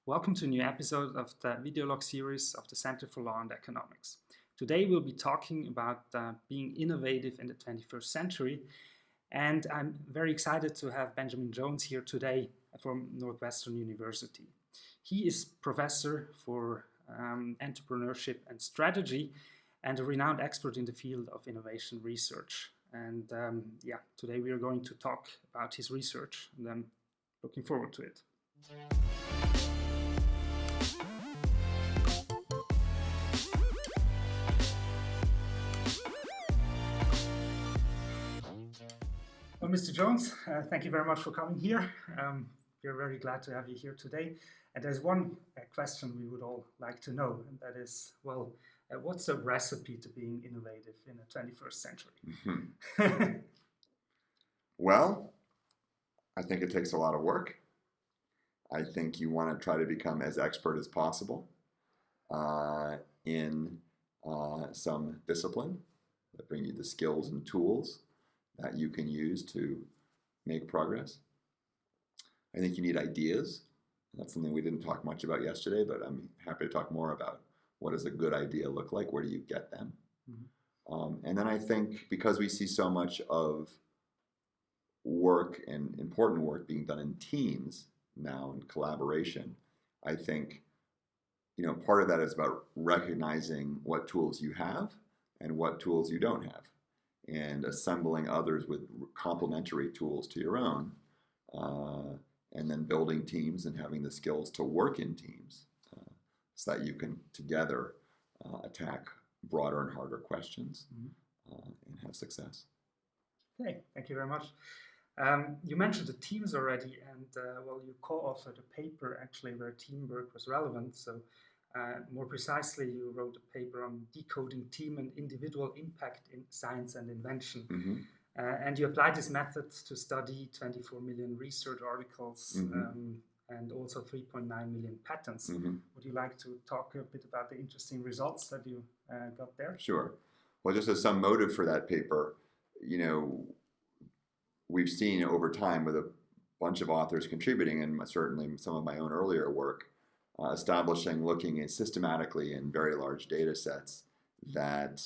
Welcome to a new episode of the video log series of the Center for Law and Economics. Today we'll be talking about being innovative in the 21st century, and I'm very excited to have Benjamin Jones here today from Northwestern University. He is professor for entrepreneurship and strategy and a renowned expert in the field of innovation research. And today we are going to talk about his research, and I'm looking forward to it. Well, Mr. Jones, thank you very much for coming here. We're very glad to have you here today. And there's one question we would all like to know, and that is, what's the recipe to being innovative in the 21st century? Mm-hmm. Well, I think it takes a lot of work. I think you want to try to become as expert as possible in some discipline that bring you the skills and tools that you can use to make progress. I think you need ideas. That's something we didn't talk much about yesterday, but I'm happy to talk more about what does a good idea look like? Where do you get them? Mm-hmm. And then I think because we see so much of work and important work being done in teams now in collaboration, I think part of that is about recognizing what tools you have and what tools you don't have, and assembling others with complementary tools to your own, and then building teams and having the skills to work in teams so that you can together attack broader and harder questions and have success. Okay, thank you very much. You mentioned the teams already, and you co-authored a paper actually where teamwork was relevant. So more precisely, you wrote a paper on decoding team and individual impact in science and invention. Mm-hmm. And you applied this method to study 24 million research articles and also 3.9 million patents. Mm-hmm. Would you like to talk a bit about the interesting results that you got there? Sure. Well, just as some motive for that paper, we've seen over time with a bunch of authors contributing, and certainly some of my own earlier work, looking at systematically in very large data sets that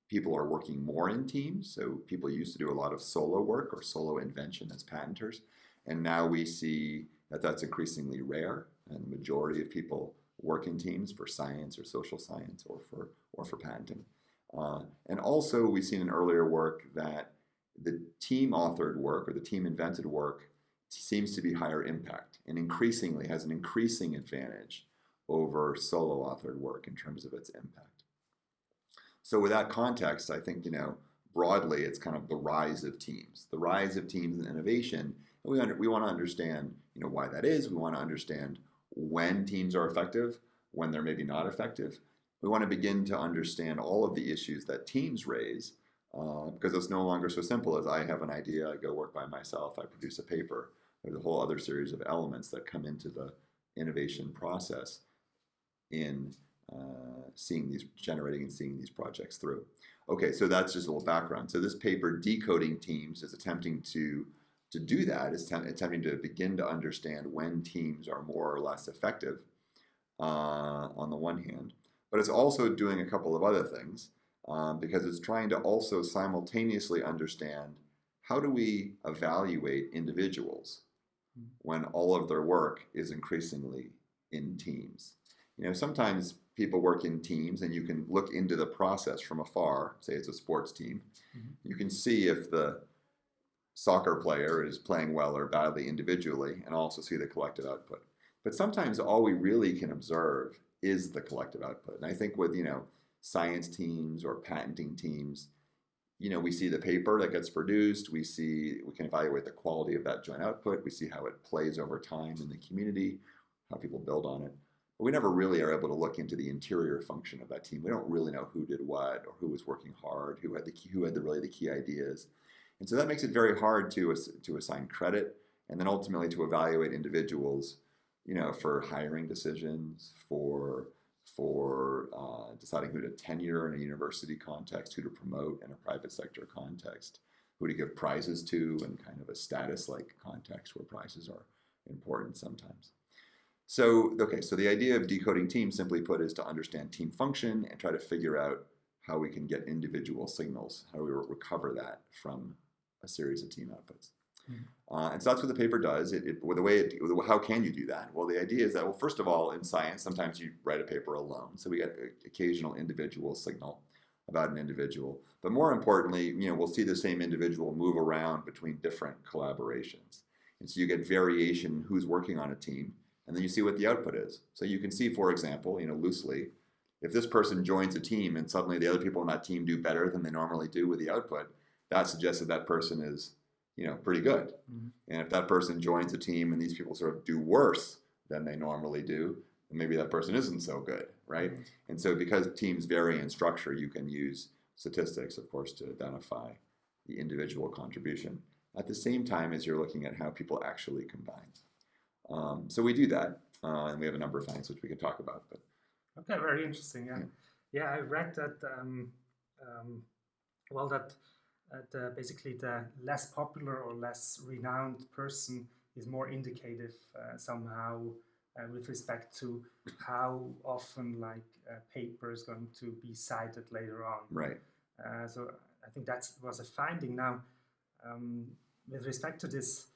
people are working more in teams. So people used to do a lot of solo work or solo invention as patenters. And now we see that that's increasingly rare, and the majority of people work in teams for science or social science or for patenting. And also we've seen in earlier work that the team authored work or the team invented work seems to be higher impact and increasingly has an increasing advantage over solo authored work in terms of its impact. So with that context, I think, broadly, it's kind of the rise of teams and innovation. And we want to understand, why that is. We want to understand when teams are effective, when they're maybe not effective. We want to begin to understand all of the issues that teams raise, because it's no longer so simple as I have an idea, I go work by myself, I produce a paper. There's a whole other series of elements that come into the innovation process in generating and seeing these projects through. Okay, so that's just a little background. So this paper, Decoding Teams, is attempting to do that, is attempting to begin to understand when teams are more or less effective on the one hand, but it's also doing a couple of other things because it's trying to also simultaneously understand how do we evaluate individuals when all of their work is increasingly in teams. Sometimes people work in teams and you can look into the process from afar, say it's a sports team. Mm-hmm. You can see if the soccer player is playing well or badly individually and also see the collective output. But sometimes all we really can observe is the collective output. And I think with, science teams or patenting teams, we see the paper that gets produced, we can evaluate the quality of that joint output, we see how it plays over time in the community, how people build on it. But we never really are able to look into the interior function of that team. We don't really know who did what or who was working hard, who had the key ideas. And so that makes it very hard to assign credit and then ultimately to evaluate individuals, for hiring decisions, for deciding who to tenure in a university context, who to promote in a private sector context, who to give prizes to in kind of a status-like context where prizes are important sometimes. So the idea of decoding teams, simply put, is to understand team function and try to figure out how we can get individual signals, how we recover that from a series of team outputs. And so that's what the paper does. How can you do that? Well, the idea is that, well, first of all, in science, sometimes you write a paper alone. So we get an occasional individual signal about an individual. But more importantly, we'll see the same individual move around between different collaborations. And so you get variation in who's working on a team, and then you see what the output is. So you can see, for example, loosely, if this person joins a team and suddenly the other people on that team do better than they normally do with the output, that suggests that that person is pretty good. And if that person joins a team and these people sort of do worse than they normally do, then maybe that person isn't so good, right? And so because teams vary in structure, you can use statistics, of course, to identify the individual contribution at the same time as you're looking at how people actually combine. So we do that, and we have a number of things which we can talk about. But okay, very interesting. Yeah, I read that. Basically the less popular or less renowned person is more indicative somehow with respect to how often paper is going to be cited later on. Right. So I think that was a finding. Now, with respect to this,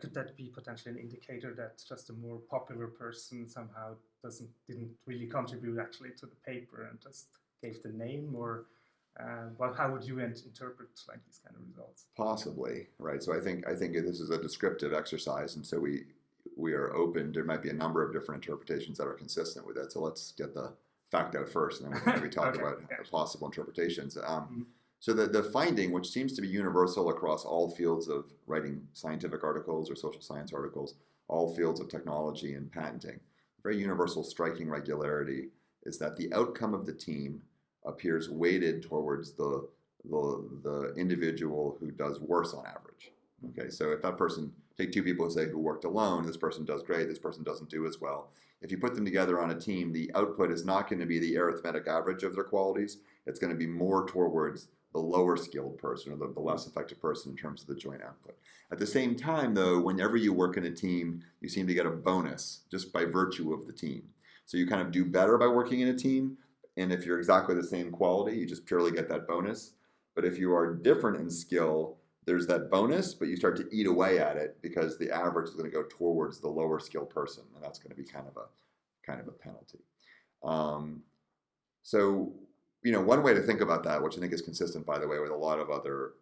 could that be potentially an indicator that just a more popular person somehow didn't really contribute actually to the paper and just gave the name, or how would you interpret these kind of results? Possibly, right. So I think this is a descriptive exercise, and so we are open. There might be a number of different interpretations that are consistent with it. So let's get the fact out first, and then we can maybe talk about possible interpretations. So the finding, which seems to be universal across all fields of writing scientific articles or social science articles, all fields of technology and patenting, very universal, striking regularity, is that the outcome of the team appears weighted towards the individual who does worse on average. Okay, so if that person, take two people who worked alone, this person does great, this person doesn't do as well. If you put them together on a team, the output is not going to be the arithmetic average of their qualities. It's going to be more towards the lower skilled person, or the less effective person in terms of the joint output. At the same time, though, whenever you work in a team, you seem to get a bonus just by virtue of the team. So you kind of do better by working in a team. And if you're exactly the same quality, you just purely get that bonus. But if you are different in skill, there's that bonus, but you start to eat away at it because the average is going to go towards the lower skilled person, and that's going to be kind of a penalty. So one way to think about that, which I think is consistent, by the way, with a lot of other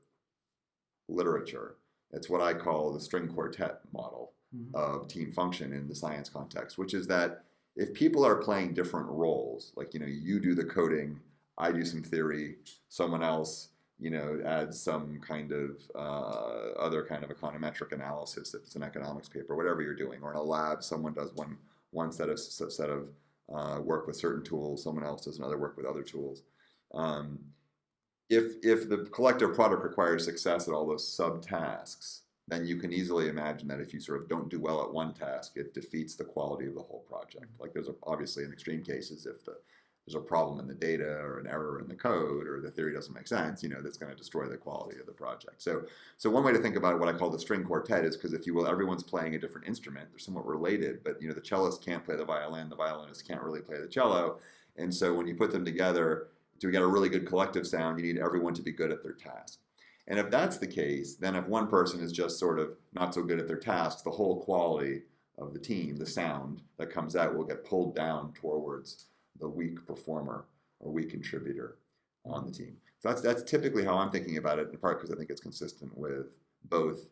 literature, it's what I call the string quartet model of team function in the science context, which is that if people are playing different roles, like, you do the coding, I do some theory, someone else, adds some kind of other kind of econometric analysis, if it's an economics paper, whatever you're doing, or in a lab, someone does one set of work with certain tools, someone else does another work with other tools. If the collective product requires success at all those subtasks, then you can easily imagine that if you sort of don't do well at one task, it defeats the quality of the whole project. Like, there's obviously in extreme cases, if there's a problem in the data or an error in the code or the theory doesn't make sense, that's going to destroy the quality of the project. So one way to think about what I call the string quartet is, because if you will, everyone's playing a different instrument. They're somewhat related, but the cellist can't play the violinist can't really play the cello. And so when you put them together to get a really good collective sound, you need everyone to be good at their task. And if that's the case, then if one person is just sort of not so good at their tasks, the whole quality of the team, the sound that comes out, will get pulled down towards the weak performer or weak contributor on the team. So that's typically how I'm thinking about it, in part because I think it's consistent with both.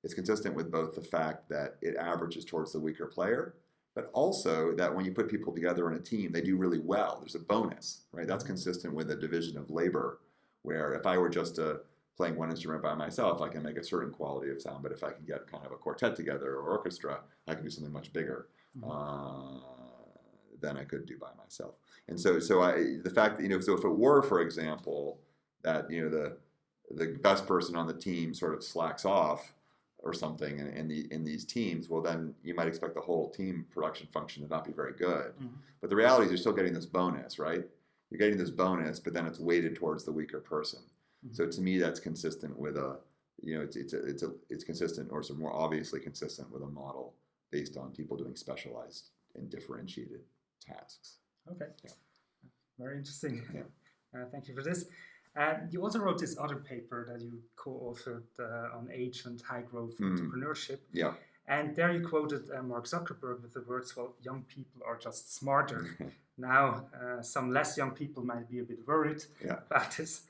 It's consistent with both the fact that it averages towards the weaker player, but also that when you put people together in a team, they do really well. There's a bonus, right? That's consistent with a division of labor, where if I were just playing one instrument by myself, I can make a certain quality of sound, but if I can get kind of a quartet together or orchestra, I can do something much bigger than I could do by myself. And so the fact that, so if it were, for example, that, the best person on the team sort of slacks off or something in these teams, well, then you might expect the whole team production function to not be very good. But the reality is you're still getting this bonus, right? You're getting this bonus, but then it's weighted towards the weaker person. So to me, that's consistent with it's consistent, or more obviously consistent with a model based on people doing specialized and differentiated tasks. Okay. Yeah. Very interesting. Yeah. Thank you for this. You also wrote this other paper that you co-authored on age and high growth entrepreneurship. Yeah. And there you quoted Mark Zuckerberg with the words, well, young people are just smarter. Now, some less young people might be a bit worried about this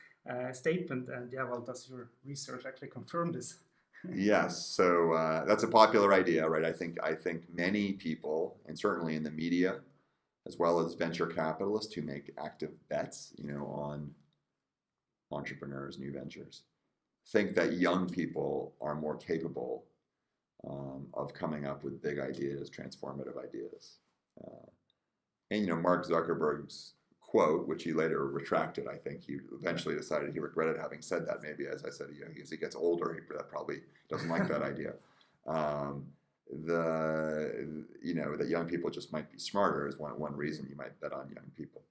statement. And well, does your research actually confirm this? Yes. So that's a popular idea, right? I think many people, and certainly in the media, as well as venture capitalists who make active bets, on entrepreneurs, new ventures, think that young people are more capable of coming up with big ideas, transformative ideas. And Mark Zuckerberg's quote, which he later retracted, I think he eventually decided he regretted having said that. Maybe, as I said, as he gets older, he probably doesn't like that idea. That young people just might be smarter is one reason you might bet on young people.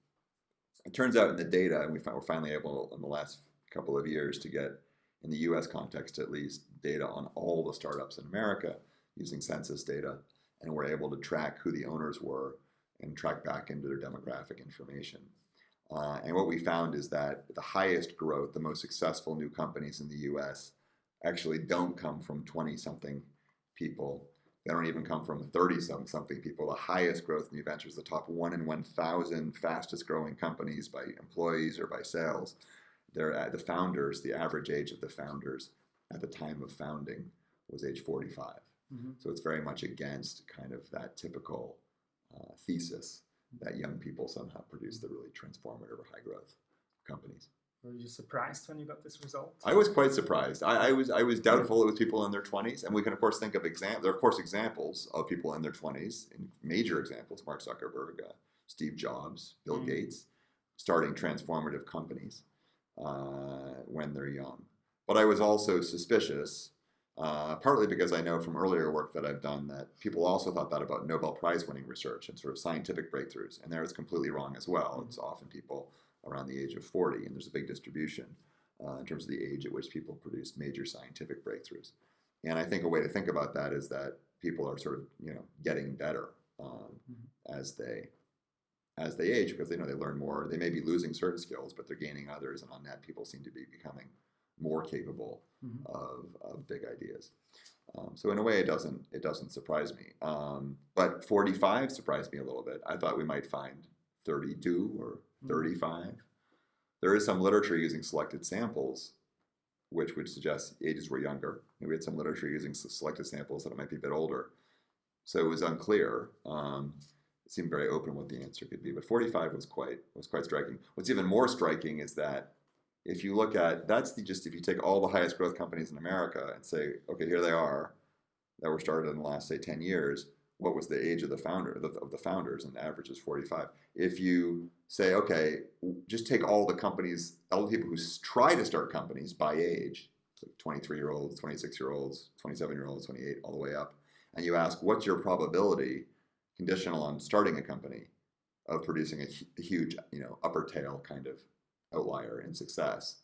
It turns out in the data, and we're finally able in the last couple of years to get, in the US context at least, data on all the startups in America using census data, and we're able to track who the owners were and track back into their demographic information. And what we found is that the highest growth, the most successful new companies in the US actually don't come from 20-something people. They don't even come from 30-something people. The highest growth new ventures, the top 1 in 1,000 fastest growing companies by employees or by sales, they're the founders, the average age of the founders at the time of founding was age 45. Mm-hmm. So it's very much against kind of that typical thesis that young people somehow produce the really transformative or high growth companies. Were you surprised when you got this result? I was quite surprised. I was doubtful it was people in their 20s, and we can of course think of there are of course examples of people in their 20s, and major examples: Mark Zuckerberg, Steve Jobs, Bill Gates, starting transformative companies when they're young. But I was also suspicious, partly because I know from earlier work that I've done that people also thought that about Nobel Prize winning research and sort of scientific breakthroughs, and there it's completely wrong as well. It's often people around the age of 40, and there's a big distribution in terms of the age at which people produce major scientific breakthroughs. And I think a way to think about that is that people are sort of getting better as they age, because they learn more. They may be losing certain skills, but they're gaining others, and on that, people seem to be becoming more capable of big ideas. So in a way, it doesn't surprise me. But 45 surprised me a little bit. I thought we might find 32 or 35. There is some literature using selected samples, which would suggest ages were younger. And we had some literature using selected samples that it might be a bit older. So it was unclear. It seemed very open what the answer could be. But 45 was quite striking. What's even more striking is that if you look at, if you take all the highest growth companies in America and say, okay, here they are, that were started in the last, say, 10 years, what was the age of the founders, and the average is 45. If you say, okay, just take all the people who try to start companies by age, so 23-year-olds, 26-year-olds, 27-year-olds, 28, all the way up, and you ask, what's your probability, conditional on starting a company, of producing a huge, upper tail kind of outlier in success,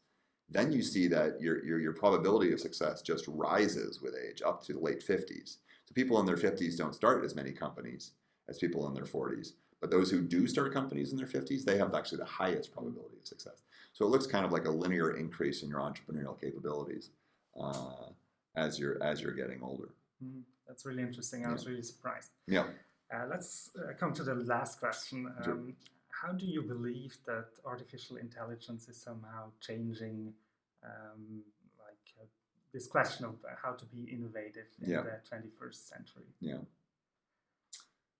then you see that your probability of success just rises with age up to the late 50s. So people in their 50s don't start as many companies as people in their 40s. But those who do start companies in their 50s, they have actually the highest probability of success. So it looks kind of like a linear increase in your entrepreneurial capabilities as you're getting older. That's really interesting. I was really surprised. Yeah. Let's come to the last question. Sure. How do you believe that artificial intelligence is somehow changing this question of how to be innovative in the 21st century? Yeah.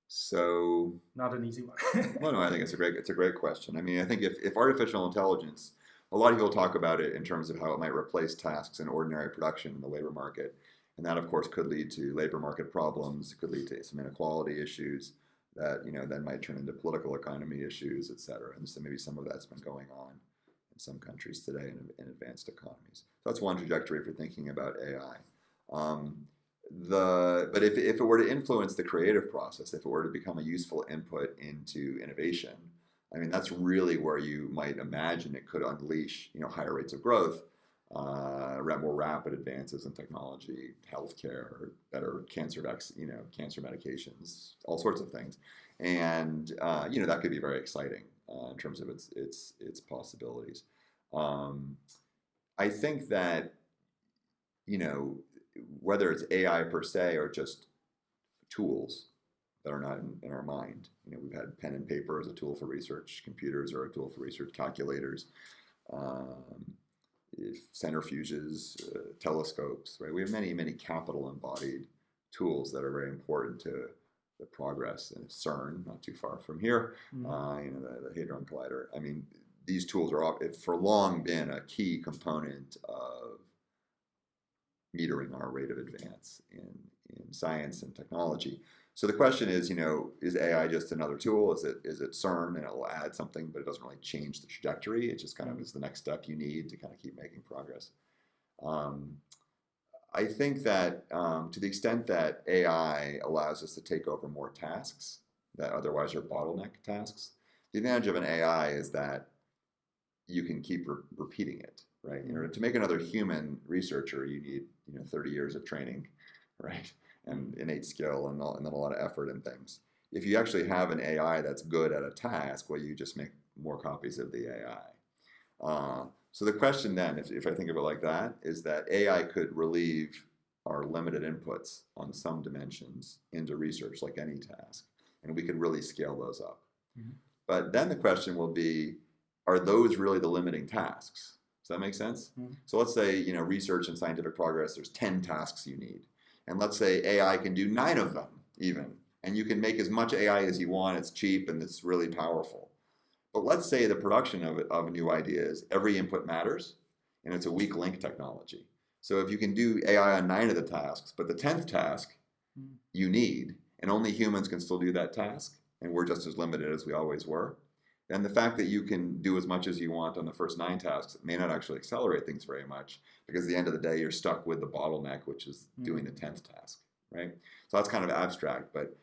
So not an easy one. Well, no, I think it's a great question. I mean, I think if artificial intelligence, a lot of people talk about it in terms of how it might replace tasks in ordinary production in the labor market, and that of course could lead to labor market problems. It could lead to some inequality issues that then might turn into political economy issues, et cetera. And so maybe some of that's been going on in some countries today in advanced economies. So that's one trajectory for thinking about AI. But if it were to influence the creative process, if it were to become a useful input into innovation, I mean, that's really where you might imagine it could unleash higher rates of growth. more rapid advances in technology, healthcare, better cancer medications, all sorts of things, and that could be very exciting in terms of its possibilities. I think that whether it's AI per se or just tools that are not in our mind. We've had pen and paper as a tool for research, computers are a tool for research, calculators, centrifuges, telescopes, right? We have many, many capital embodied tools that are very important to the progress in CERN, not too far from here, the Hadron Collider. I mean, these tools have for long been a key component of metering our rate of advance in science and technology. So the question is, is AI just another tool? Is it CERN and it will add something, but it doesn't really change the trajectory? It just kind of is the next step you need to kind of keep making progress. I think that to the extent that AI allows us to take over more tasks that otherwise are bottleneck tasks, the advantage of an AI is that you can keep repeating it, right? To make another human researcher, you need 30 years of training, right? And innate skill and then a lot of effort and things. If you actually have an AI that's good at a task, well, you just make more copies of the AI. So the question then, if I think of it like that, is that AI could relieve our limited inputs on some dimensions into research like any task, and we could really scale those up. But then the question will be, are those really the limiting tasks? Does that make sense? So let's say, research and scientific progress, there's 10 tasks you need. And let's say AI can do 9 of them even. And you can make as much AI as you want. It's cheap and it's really powerful. But let's say the production of a new idea is every input matters and it's a weak link technology. So if you can do AI on 9 of the tasks, but the 10th task you need, and only humans can still do that task, and we're just as limited as we always were, then the fact that you can do as much as you want on the first 9 tasks may not actually accelerate things very much, because at the end of the day, you're stuck with the bottleneck, which is doing the 10th task, right? So that's kind of abstract, but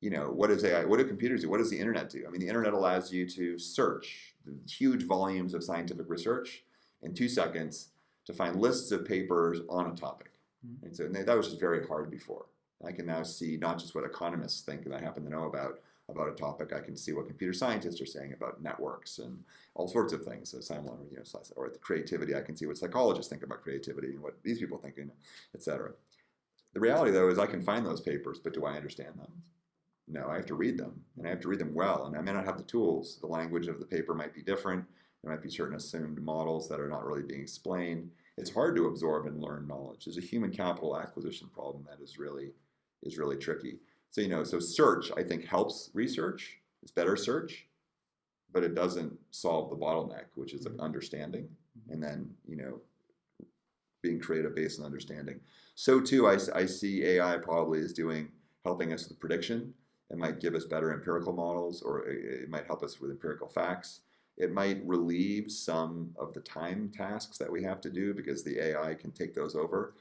what is AI? What do computers do? What does the internet do? I mean, the internet allows you to search huge volumes of scientific research in 2 seconds to find lists of papers on a topic. And so that was just very hard before. I can now see not just what economists think and I happen to know about a topic. I can see what computer scientists are saying about networks and all sorts of things. Or the creativity, I can see what psychologists think about creativity and what these people think, et cetera. The reality, though, is I can find those papers, but do I understand them? No, I have to read them, and I have to read them well, and I may not have the tools. The language of the paper might be different. There might be certain assumed models that are not really being explained. It's hard to absorb and learn knowledge. There's a human capital acquisition problem that is really tricky. So, so search, I think, helps research. It's better search, but it doesn't solve the bottleneck, which is understanding, and then, being creative based on understanding. So too, I see AI probably is helping us with prediction. It might give us better empirical models, or it might help us with empirical facts. It might relieve some of the time tasks that we have to do because the AI can take those over.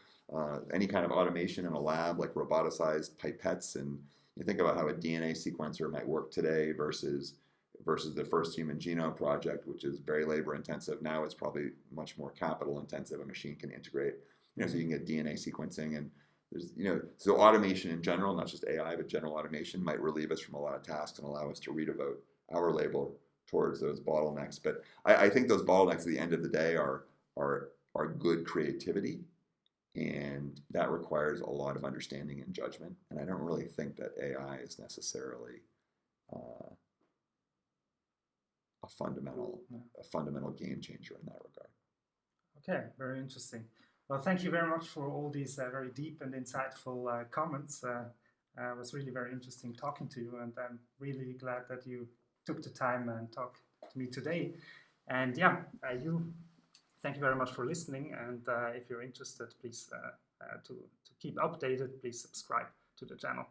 Any kind of automation in a lab, like roboticized pipettes, and you think about how a DNA sequencer might work today versus the first human genome project, which is very labor intensive. Now it's probably much more capital intensive. A machine can integrate, so you can get DNA sequencing, and there's, so automation in general, not just AI, but general automation might relieve us from a lot of tasks and allow us to redevote our labor towards those bottlenecks. But I think those bottlenecks at the end of the day are good creativity. And that requires a lot of understanding and judgment. And I don't really think that AI is necessarily a fundamental game changer in that regard. Okay, very interesting. Well, thank you very much for all these very deep and insightful comments. It was really very interesting talking to you, and I'm really glad that you took the time and talked to me today. And thank you very much for listening, and if you're interested, please, to keep updated, please subscribe to the channel.